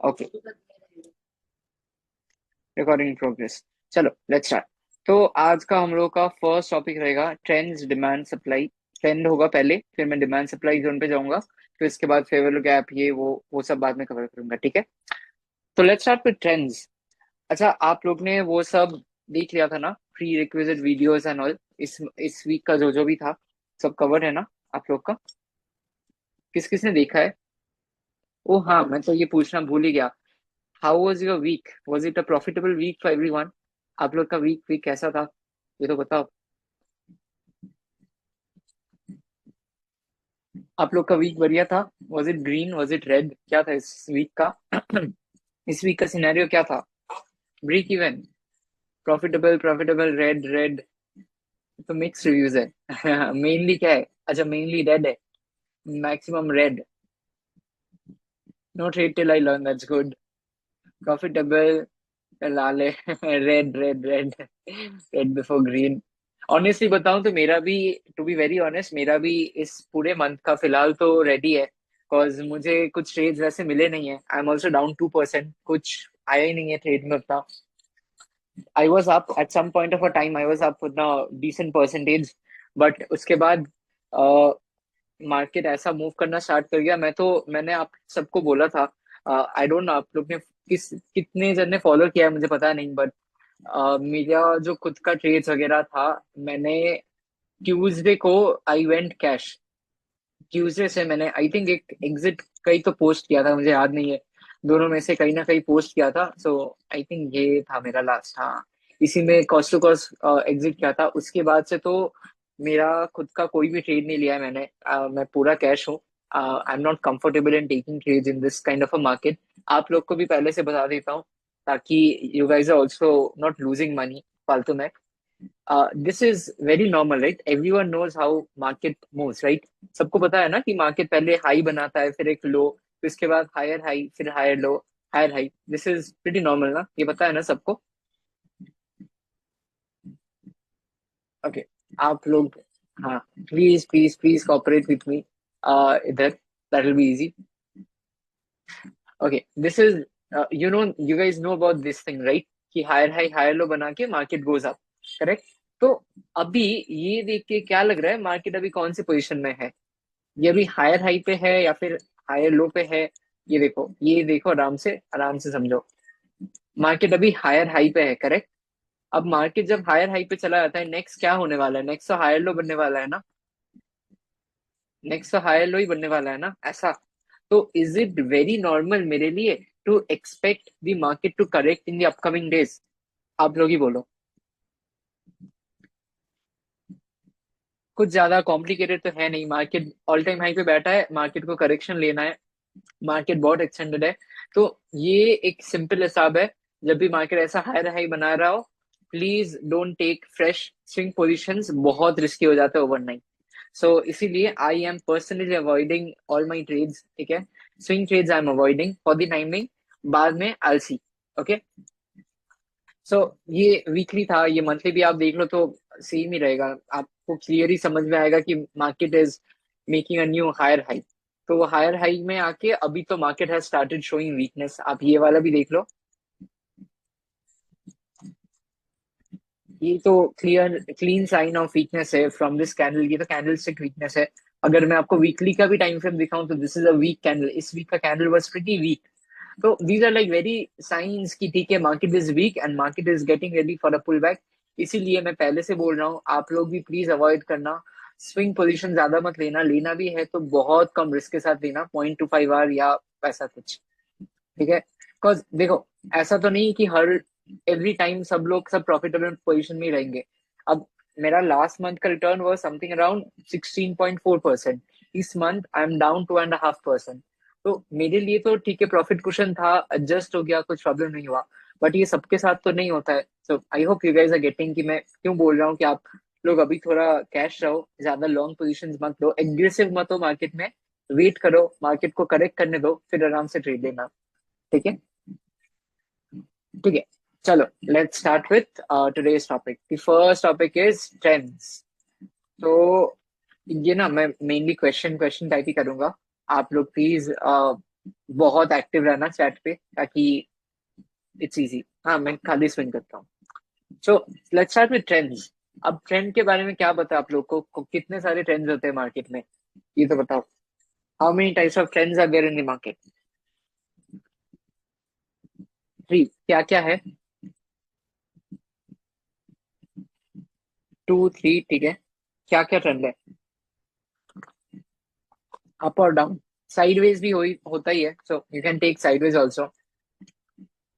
Okay, recording progress. चलो let's start. तो आज का हम लोग का फर्स्ट टॉपिक रहेगा ट्रेंड्स, डिमांड, सप्लाई। ट्रेंड होगा पहले, फिर मैं डिमांड सप्लाई जोन पे जाऊंगा, फिर इसके बाद फेवरेबल गैप, ये वो सब बाद में कवर करूंगा, ठीक है। तो लेट्स स्टार्ट विद ट्रेंड्स। अच्छा, आप लोग ने वो सब देख लिया था ना, pre requisite videos and all. इस वीक का जो जो भी था, सब कवर है ना आप लोग का? किस किस ने देखा है? ओ हाँ, मैं तो ये पूछना भूल ही गया। How was your week? Was it a profitable week for everyone? आप लोग का वीक वीक कैसा था, ये तो बताओ। आप लोग का वीक बढ़िया था? Was it green, was it red, क्या था इस वीक का? इस वीक का सिनेरियो क्या था? Break even, profitable, profitable, red red, तो मिक्स रिव्यूज है। मेनली क्या है? अच्छा, मेनली रेड है, maximum red. No trade till I learn, that's good. Profitable, लाल है। Red red red, red before green. Honestly बताऊं तो मेरा भी, टू बी वेरी ऑनेस्ट, मेरा भी इस पूरे मंथ का फिलहाल तो रेडी है। बिकॉज मुझे कुछ ट्रेड्स वैसे मिले नहीं है। आई एम ऑल्सो डाउन 2%, कुछ आया ही नहीं है ट्रेड में उतना। I was up at some point of a time, I was up उतना डिसेंट परसेंटेज, बट उसके बाद मार्केट ऐसा मूव करना स्टार्ट कर गया। मैंने आप सबको बोला था, आई डोंट नो आप लोग ने कितने जन ने फॉलो किया है मुझे पता नहीं, बट मेरा जो खुद का ट्रेड्स वगैरह था, मैंने ट्यूसडे को आई वेंट कैश। ट्यूसडे से मैंने आई थिंक एक एग्जिट कहीं तो पोस्ट किया था, मुझे याद नहीं है, दोनों में से कहीं ना कहीं पोस्ट किया था। सो आई थिंक ये था मेरा लास्ट, हाँ। इसी में कॉस्ट टू कॉस्ट एग्जिट किया था। उसके बाद से तो मेरा खुद का कोई भी ट्रेड नहीं लिया है मैंने। मैं पूरा कैश हूँ। I am not comfortable in taking trades in this kind of a market. आप लोग को भी पहले से बता देता हूँ, ताकि you guys are also not losing money फालतू में। This is very normal, right? Everyone knows how market moves, right? सबको पता है ना कि मार्केट पहले हाई बनाता है, फिर एक लो, फिर उसके बाद हायर हाई, फिर higher low, higher high. This is pretty normal ना, ये पता है ना सबको? ओके, आप लोग, हाँ, please please please cooperate with me इधर, that will be easy. Okay, this is, you know, you guys know about this thing, right? कि हायर हाई हायर लो बना के मार्केट गोज अप, करेक्ट? तो अभी ये देख के क्या लग रहा है मार्केट अभी कौन सी पोजीशन में है? ये अभी हायर हाई पे है या फिर हायर लो पे है? ये देखो, ये देखो, आराम से आराम से समझो। मार्केट अभी हायर हाई पे है, करेक्ट? अब मार्केट जब हायर हाई पे चला जाता है, नेक्स्ट क्या होने वाला है? नेक्स्ट तो हायर लो बनने वाला है ना? नेक्स्ट तो हायर लो ही बनने वाला है ना, ऐसा? तो इज इट वेरी नॉर्मल मेरे लिए to expect the market to correct in the upcoming days? आप लोग ही बोलो। कुछ ज्यादा कॉम्प्लिकेटेड तो है नहीं, मार्केट ऑल टाइम हाई पे बैठा है, मार्केट को करेक्शन लेना है, मार्केट बहुत एक्सटेंडेड है। तो ये एक सिंपल हिसाब है, जब भी मार्केट ऐसा हायर हाई बना रहा हो, please don't take fresh swing positions, बहुत रिस्की हो जाता है ओवरनाइट। सो इसीलिए I am personally avoiding all my trades, ठीक है? Swing trades I am avoiding for the time being, बाद में आई सी। ओके, सो ये वीकली था, ये मंथली भी आप देख लो तो सेम ही रहेगा। आपको क्लियरली समझ में आएगा कि market is making a new higher high. तो वो हायर हाई में आके अभी तो market has started showing weakness, आप ये वाला भी देख लो। ये तो clear clean sign of weakness है फ्रॉम दिस कैंडल, ये तो कैंडल स्टिक वीकनेस है। अगर मैं आपको वीकली का भी टाइम फ्रेम दिखाऊं तो this is a weak candle, इस वीक का कैंडल वाज प्रीटी वीक। तो these are like very signs की, ठीक है, market is weak and market is getting ready for a pull back. इसीलिए मैं पहले से बोल रहा हूँ, आप लोग भी प्लीज अवॉइड करना। स्विंग पोजीशन ज्यादा मत लेना, लेना भी है तो बहुत कम रिस्क के साथ लेना, 0.25 आवर या वैसा कुछ, ठीक है? बिकॉज देखो, ऐसा तो नहीं कि हर एवरी टाइम सब लोग सब प्रॉफिटेबल पोजीशन में ही रहेंगे। अब मेरा लास्ट मंथ का रिटर्न हुआ समथिंग अराउंड 16.4%। इस मंथ आई एम डाउन 2.5%। तो मेरे लिए तो ठीक है, प्रॉफिट कुशन था, एडजस्ट हो गया, कुछ प्रॉब्लम नहीं हुआ। बट ये सबके साथ तो नहीं होता है। So I hope you guys are getting कि मैं क्यों बोल रहा हूँ कि आप लोग अभी थोड़ा कैश रहो, ज्यादा लॉन्ग पोजीशंस मत लो, एग्रेसिव मत हो मार्केट में। वेट करो, मार्केट को करेक्ट करने दो, फिर आराम से ट्रेड लेना, ठीक है? ठीक है, चलो let's start with today's topic. The first topic is trends. तो ये ना मैं मेनली क्वेश्चन क्वेश्चन टाइप ही करूंगा। आप लोग प्लीज बहुत एक्टिव रहना चैट पे, ताकि इट्स इजी। हाँ, मैं खाली स्विंग करता हूँ। So let's start with trends. अब ट्रेंड के बारे में क्या पता आप लोग को कितने सारे ट्रेंड्स होते हैं मार्केट में, ये तो बताओ। How many types of trends are there in the market? 3। क्या क्या है? 2 3, ठीक है। क्या क्या ट्रेंड है? अप और डाउन। साइडवेज भी होता ही है, so you can take sideways also.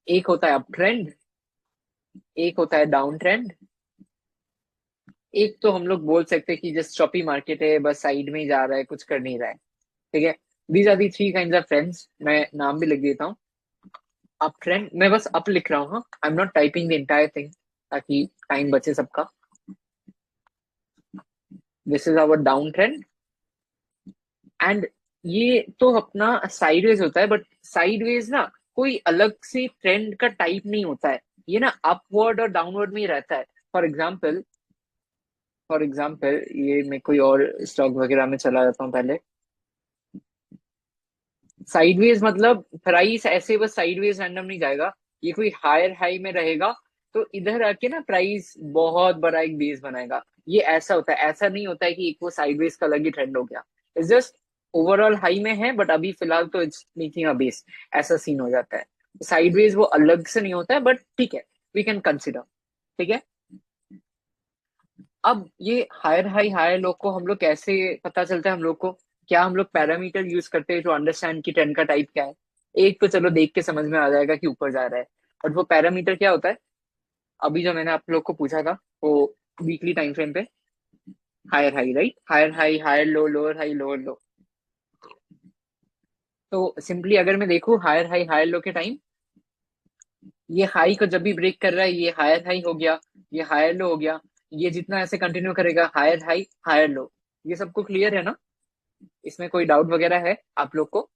एक होता है अप ट्रेंड, एक होता है डाउन ट्रेंड, एक तो हम लोग बोल सकते हैं कि जस्ट चॉपी मार्केट है, बस साइड में ही जा रहा है, कुछ कर नहीं रहा है। ठीक है। These are the 3 kinds of trends. मैं नाम भी लिख देता हूँ। अप ट्रेंड, मैं बस अप लिख रहा हूँ, हाँ, I am not typing the entire thing, ताकि टाइम बचे सबका। This is our down trend. And ये तो अपना साइडवेज होता है, बट साइडवेज ना कोई अलग से ट्रेंड का टाइप नहीं होता है। ये ना अपवर्ड और डाउनवर्ड में ही रहता है। फॉर एग्जाम्पल ये मैं कोई और स्टॉक वगैरह में चला जाता हूँ पहले। साइडवेज मतलब प्राइस ऐसे बस साइडवेज रैंडम नहीं जाएगा, ये कोई हायर हाई में रहेगा, तो इधर आके ना प्राइस बहुत बड़ा एक बेस बनाएगा। ये ऐसा होता है, ऐसा नहीं होता है कि एक वो साइडवेज का अलग ही ट्रेंड हो गया। इट्स जस्ट ओवरऑल हाई में है, बट अभी फिलहाल तो इट्स मेकिंग अ बेस, ऐसा सीन हो जाता है। साइडवेज वो अलग से नहीं होता है, बट ठीक है, वी कैन कंसिडर। ठीक है। अब ये हायर हाई हायर लो को हम लोग कैसे पता चलता है हम लोग को? क्या हम लोग पैरामीटर यूज करते हैं टू अंडरस्टैंड कि ट्रेंड का टाइप क्या है? एक तो चलो देख के समझ में आ जाएगा कि ऊपर जा रहा है, बट वो पैरामीटर क्या होता है? अभी जो मैंने आप लोग को पूछा था, वो वीकली टाइम फ्रेम पे higher high, right, higher high higher low, lower high lower low. तो सिंपली अगर मैं देखूं हायर हाई हायर लो के टाइम, ये हाई को जब भी ब्रेक कर रहा है, ये हायर हाई हो गया, ये हायर लो हो गया, ये जितना ऐसे कंटिन्यू करेगा हायर हाई हायर लो। ये सबको क्लियर है ना? इसमें कोई डाउट वगैरह है आप लोग को?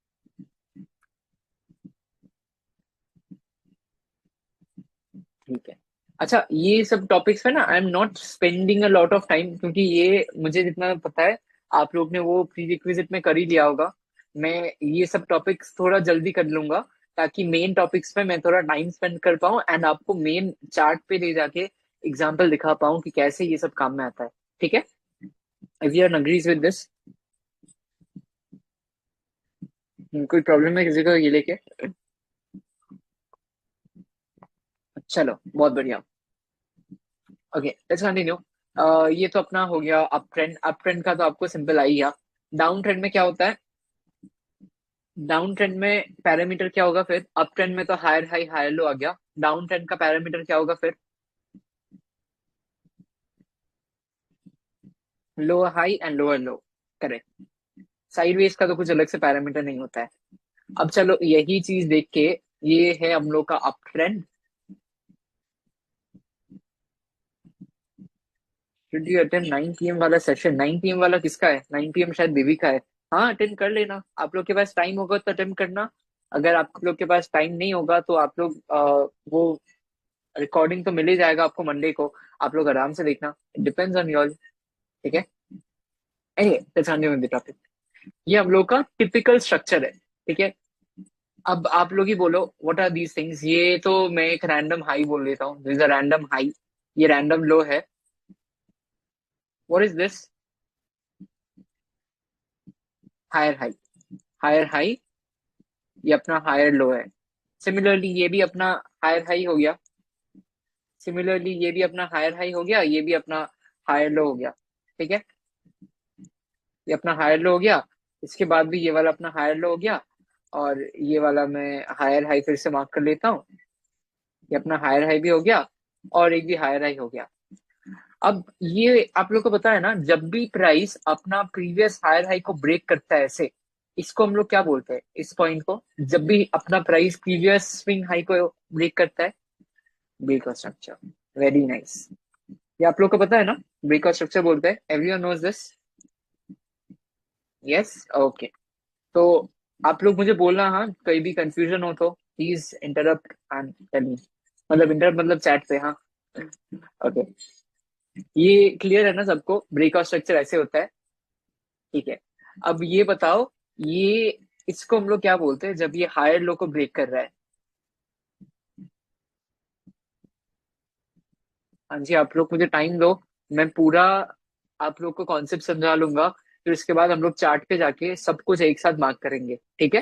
ठीक है। अच्छा, ये सब टॉपिक्स पे ना आई am not spending a lot of time, क्योंकि ये मुझे जितना पता है आप लोग ने वो प्री रिक्विजिट में कर ही लिया होगा। मैं ये सब टॉपिक्स थोड़ा जल्दी कर लूंगा, ताकि मेन टॉपिक्स पे मैं थोड़ा टाइम स्पेंड कर पाऊँ एंड आपको मेन चार्ट पे ले जाके एग्जाम्पल दिखा पाऊँ कि कैसे ये सब काम में आता है। ठीक है। If you are agrees with this, कोई प्रॉब्लम है किसी को ये लेके? चलो, बहुत बढ़िया। Okay, let's continue. ये तो अपना हो गया अप ट्रेंड। अप ट्रेंड का तो आपको सिंपल आई गया। डाउन ट्रेंड में क्या होता है? डाउन ट्रेंड में पैरामीटर क्या होगा फिर? अप ट्रेंड में तो हायर हाई हायर लो आ गया, डाउन ट्रेंड का पैरामीटर क्या होगा फिर? Lower high and lower low. Correct. Sideways का तो कुछ अलग से पैरामीटर नहीं होता है। अब चलो यही चीज देख के, ये है हम लोग का up trend. Should you attend 9 PM वाला सेशन? 9 PM वाला किसका है? 9 PM शायद बेबी का है। हाँ, अटेंड कर लेना, आप लोग के पास टाइम होगा तो अटेंड करना। अगर आप लोग के पास टाइम नहीं होगा तो आप लोग वो रिकॉर्डिंग तो मिल ही जाएगा आपको मंडे को, आप लोग आराम से देखना। It depends on your. ठीक है। टॉपिक, ये हम लोग का टिपिकल स्ट्रक्चर है। ठीक है। अब आप लोग ही बोलो व्हाट आर दीज थिंग्स। ये तो मैं एक रैंडम हाई बोल देता हूँ, this is a random high, ये रैंडम लो है। What is this? Higher high. Higher high, ये अपना हायर लो है। सिमिलरली ये भी अपना हायर हाई हो गया। सिमिलरली ये भी अपना हायर हाई हो गया, ये भी अपना हायर लो हो गया। ठीक है। ये अपना हायर लो हो गया, इसके बाद भी ये वाला अपना हायर लो हो गया, और ये वाला मैं हायर हाई फिर से मार्क कर लेता हूँ। ये अपना हायर हाई भी हो गया, और एक भी हायर हाई हो गया। अब ये आप लोग को पता है ना, जब भी प्राइस अपना प्रीवियस हायर हाई को ब्रेक करता है ऐसे, इसको हम लोग क्या बोलते हैं इस पॉइंट को? जब भी अपना प्राइस प्रीवियस स्विंग हाई को ब्रेक करता है, ब्रेक स्ट्रक्चर। Very nice. ये आप लोग को पता है ना, ब्रेक स्ट्रक्चर बोलते हैं, everyone knows this. Yes, okay. तो आप लोग मुझे बोलना, हाँ, कहीं भी कंफ्यूजन हो तो please interrupt and tell me. मतलब इंटरप्ट मतलब चैट पे, हाँ। ओके। ये क्लियर है ना सबको, ब्रेकआउट स्ट्रक्चर ऐसे होता है? ठीक है। अब ये बताओ, ये इसको हम लोग क्या बोलते हैं जब ये हायर लो को ब्रेक कर रहा है? हाँ जी, आप लोग मुझे टाइम दो, मैं पूरा आप लोग को कॉन्सेप्ट समझा लूंगा, फिर इसके बाद हम लोग चार्ट पे जाके सब कुछ एक साथ मार्क करेंगे, ठीक है?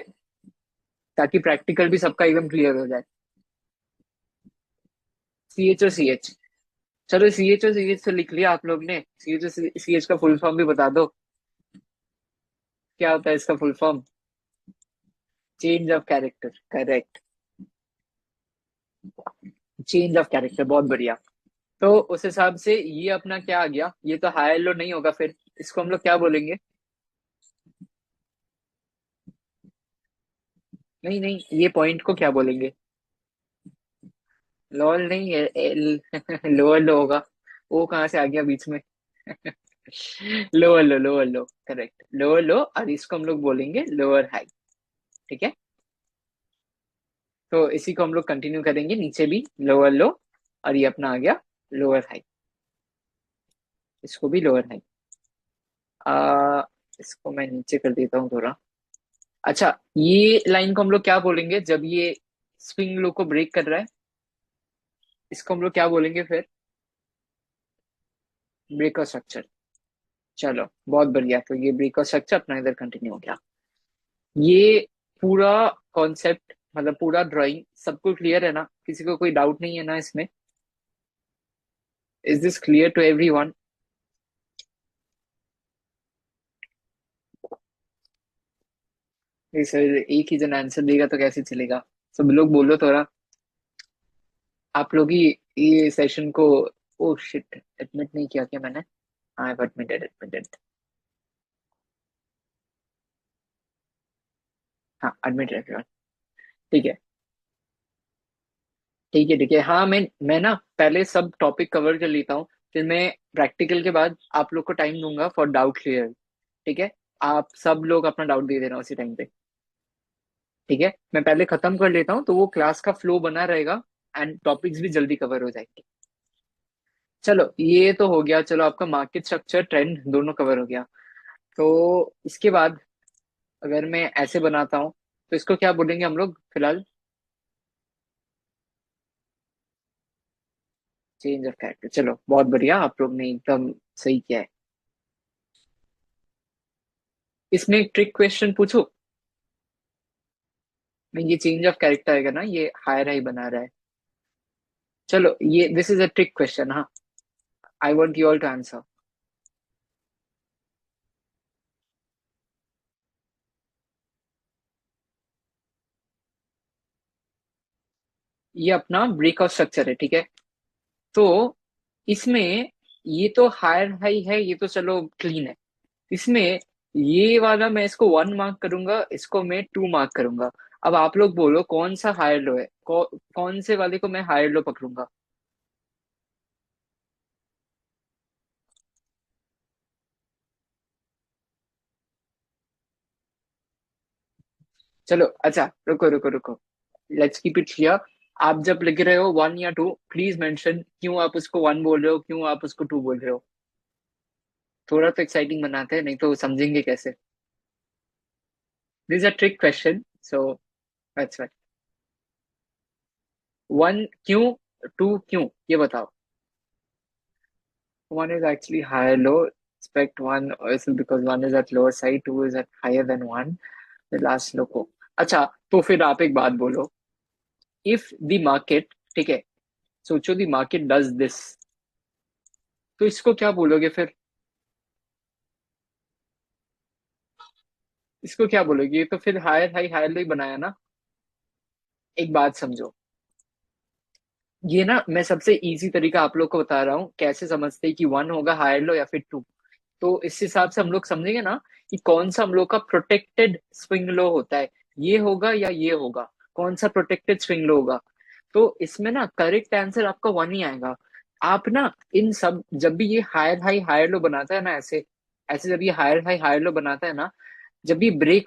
ताकि प्रैक्टिकल भी सबका एकदम क्लियर हो जाए। सी एच और सी एच, चलो सी एच और सी एच तो लिख लिया आप लोग ने, सी एच और सी एच का फुल फॉर्म भी बता दो। क्या होता है इसका full form? Change of character, correct. Change of character, बहुत बढ़िया। तो उस हिसाब से ये अपना क्या आ गया, ये तो हायर लो नहीं होगा, फिर इसको हम लोग क्या बोलेंगे? नहीं नहीं, ये पॉइंट को क्या बोलेंगे? लॉल नहीं है, लोअर लो होगा। वो कहाँ से आ गया बीच में? लोअर लो, लोअर लो, करेक्ट, लोअर लो, और इसको हम लोग बोलेंगे लोअर हाई। ठीक है, तो इसी को हम लोग कंटिन्यू करेंगे, नीचे भी लोअर लो, और ये अपना आ गया लोअर हाई, इसको भी लोअर हाई। आ इसको मैं नीचे कर देता हूँ थोड़ा। अच्छा, ये लाइन को हम लोग क्या बोलेंगे जब ये स्विंग लो को ब्रेक कर रहा है? इसको हम लोग क्या बोलेंगे फिर? Break structure. चलो बहुत बढ़िया, तो ये ब्रेक स्ट्रक्चर अपना इधर कंटिन्यू हो गया। ये पूरा कॉन्सेप्ट, मतलब पूरा ड्राइंग सबको क्लियर है ना? किसी को कोई डाउट नहीं है ना इसमें? Is this clear to everyone? Sir एक ही जन आंसर देगा तो कैसे चलेगा? सब लोग बोलो थोड़ा। आप लोग ही ये सेशन को, ओ शिट, एडमिट नहीं किया क्या मैंने? I have admitted, admitted. हाँ, एडमिटेड। ठीक है, ठीक है, ठीक है। हाँ, मैं ना पहले सब टॉपिक कवर कर लेता हूँ, फिर मैं प्रैक्टिकल के बाद आप लोग को टाइम दूंगा फॉर डाउट क्लियर। ठीक है, आप सब लोग अपना डाउट दे देना उसी टाइम पे। ठीक है, मैं पहले खत्म कर लेता हूँ तो वो क्लास का फ्लो बना रहेगा, एंड टॉपिक्स भी जल्दी कवर हो जाएंगे। चलो ये तो हो गया, चलो आपका मार्केट स्ट्रक्चर ट्रेंड दोनों कवर हो गया। तो इसके बाद अगर मैं ऐसे बनाता हूँ तो इसको क्या बोलेंगे हम लोग फिलहाल? चेंज ऑफ कैरेक्टर, चलो बहुत बढ़िया, आप लोग ने एकदम सही किया है। इसमें एक ट्रिक क्वेश्चन पूछो? नहीं, ये चेंज ऑफ कैरेक्टर आएगा ना, ये हायर हाई बना रहा है। चलो ये this is a trick question, हाँ। I want you all to answer. ये अपना ब्रेकआउट स्ट्रक्चर है, ठीक है? तो इसमें ये तो हायर हाई है, ये तो चलो क्लीन है। इसमें ये वाला मैं इसको 1 मार्क करूंगा, इसको मैं 2 मार्क करूंगा। अब आप लोग बोलो कौन सा हायर लो है, कौन से वाले को मैं हायर लो पकड़ूंगा? चलो अच्छा, रुको रुको रुको, लेट्स कीप इट क्लियर। आप जब लिख रहे हो 1 या 2, प्लीज मेंशन क्यों आप उसको 1 बोल रहे हो, क्यों आप उसको 2 बोल रहे हो। थोड़ा तो एक्साइटिंग बनाते हैं, नहीं तो समझेंगे कैसे? This a trick question, so that's why. 1 क्यों, 2 क्यों, ये बताओ। 1 is actually higher low. Expect 1 is because 1 is at lower side, 2 is at higher than 1. The last low को। अच्छा, तो फिर आप एक बात बोलो, इफ द मार्केट, ठीक है, सोचो द मार्केट डज दिस, तो इसको क्या बोलोगे फिर? इसको क्या बोलोगे? ये तो फिर हायर हाई हायर लो ही बनाया ना। एक बात समझो, ये ना मैं सबसे इजी तरीका आप लोग को बता रहा हूँ कैसे समझते हैं कि 1 होगा हायर लो या फिर 2। तो इस हिसाब से हम लोग समझेंगे ना कि कौन सा हम लोग का प्रोटेक्टेड स्विंग लो होता है, ये होगा या ये होगा, कौन सा प्रोटेक्टेड स्विंग लो होगा। तो इसमें ना करेक्ट आंसर आपका 1 ही आएगा। आप ना इन सब, जब भी ये हायर हाई हायर लो बनाता है ना, ऐसे ऐसे जब ये हायर हाई हायर लो बनाता है ना, जब ये ब्रेक